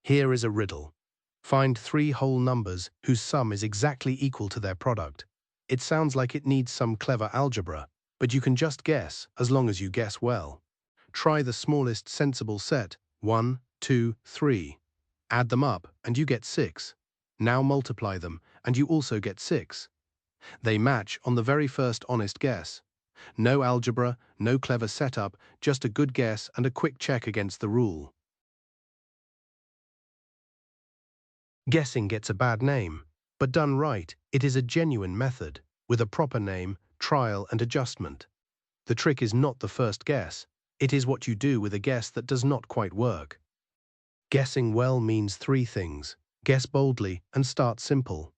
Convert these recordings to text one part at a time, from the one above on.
Here is a riddle. Find three whole numbers whose sum is exactly equal to their product. It sounds like it needs some clever algebra, but you can just guess as long as you guess well. Try the smallest sensible set, 1, 2, 3. Add them up and you get 6. Now multiply them and you also get 6. They match on the very first honest guess. No algebra, no clever setup, just a good guess and a quick check against the rule. Guessing gets a bad name, but done right, it is a genuine method, with a proper name, trial and adjustment. The trick is not the first guess, it is what you do with a guess that does not quite work. Guessing well means three things: guess boldly and start simple.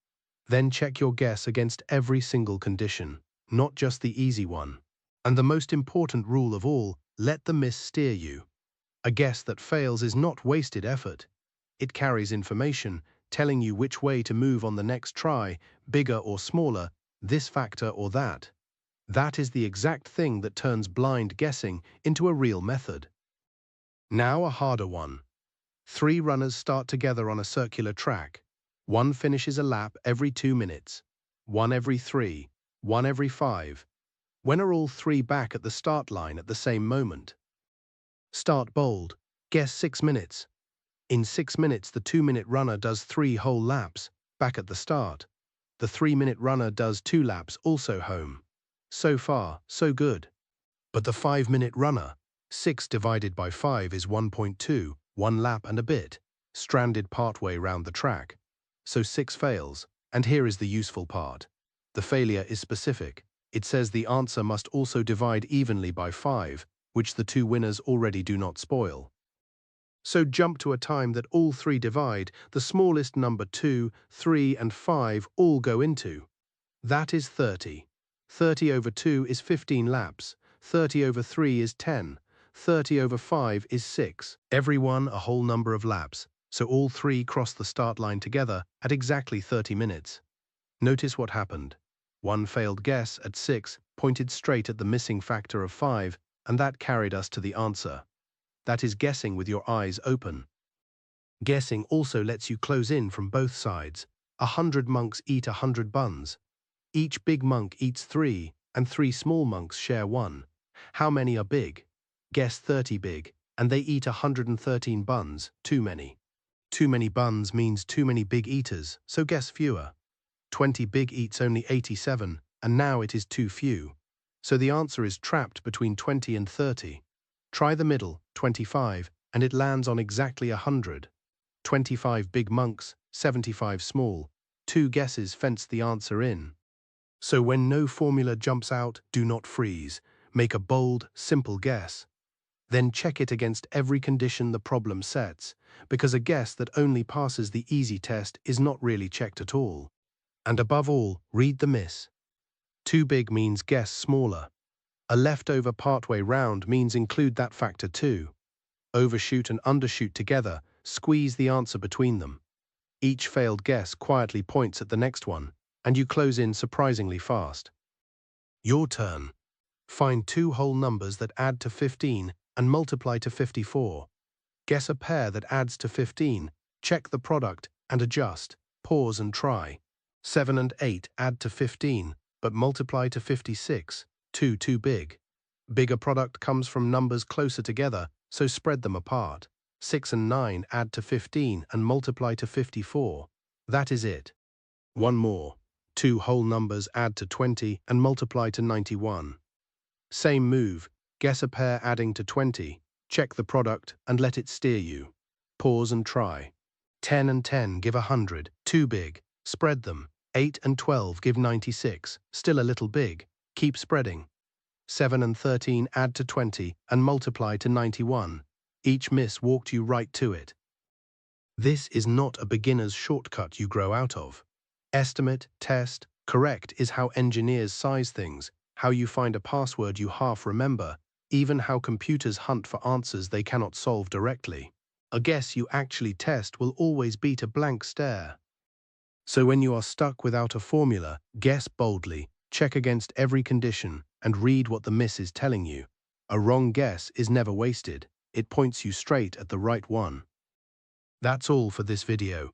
Then check your guess against every single condition, not just the easy one. And the most important rule of all, let the miss steer you. A guess that fails is not wasted effort. It carries information, telling you which way to move on the next try, bigger or smaller, this factor or that. That is the exact thing that turns blind guessing into a real method. Now a harder one. Three runners start together on a circular track. One finishes a lap every 2 minutes. One every 3. One every 5. When are all three back at the start line at the same moment? Start bold. Guess 6 minutes. In 6 minutes, the 2-minute runner does 3 whole laps, back at the start. The 3-minute runner does 2 laps, also home. So far, so good. But the 5-minute runner, 6 divided by 5 is 1.2, 1 lap and a bit, stranded partway round the track. So 6 fails, and here is the useful part. The failure is specific. It says the answer must also divide evenly by 5, which the 2 winners already do not spoil. So jump to a time that all 3 divide, the smallest number 2, 3 and 5 all go into. That is 30. 30 over 2 is 15 laps, 30 over 3 is 10, 30 over 5 is 6. Every one a whole number of laps, so all 3 cross the start line together at exactly 30 minutes. Notice what happened. One failed guess at 6 pointed straight at the missing factor of 5, and that carried us to the answer. That is guessing with your eyes open. Guessing also lets you close in from both sides. 100 monks eat 100 buns. Each big monk eats 3, and 3 small monks share 1. How many are big? Guess 30 big, and they eat 113 buns, too many. Too many buns means too many big eaters, so guess fewer. 20 big eats only 87, and now it is too few. So the answer is trapped between 20 and 30. Try the middle, 25, and it lands on exactly 100. 25 big monks, 75 small. 2 guesses fence the answer in. So when no formula jumps out, do not freeze. Make a bold, simple guess. Then check it against every condition the problem sets, because a guess that only passes the easy test is not really checked at all. And above all, read the miss. Too big means guess smaller. A leftover partway round means include that factor too. Overshoot and undershoot together, squeeze the answer between them. Each failed guess quietly points at the next one, and you close in surprisingly fast. Your turn. Find 2 whole numbers that add to 15 and multiply to 54. Guess a pair that adds to 15, check the product and adjust, pause and try. 7 and 8 add to 15, but multiply to 56. Too big. Bigger product comes from numbers closer together, so spread them apart. 6 and 9 add to 15 and multiply to 54. That is it. One more. 2 whole numbers add to 20 and multiply to 91. Same move. Guess a pair adding to 20. Check the product and let it steer you. Pause and try. 10 and 10 give 100. Too big. Spread them. 8 and 12 give 96. Still a little big. Keep spreading. 7 and 13 add to 20 and multiply to 91. Each miss walked you right to it. This is not a beginner's shortcut you grow out of. Estimate, test, correct is how engineers size things, how you find a password you half remember, even how computers hunt for answers they cannot solve directly. A guess you actually test will always beat a blank stare. So when you are stuck without a formula, guess boldly, check against every condition, and read what the miss is telling you. A wrong guess is never wasted. It points you straight at the right one. That's all for this video.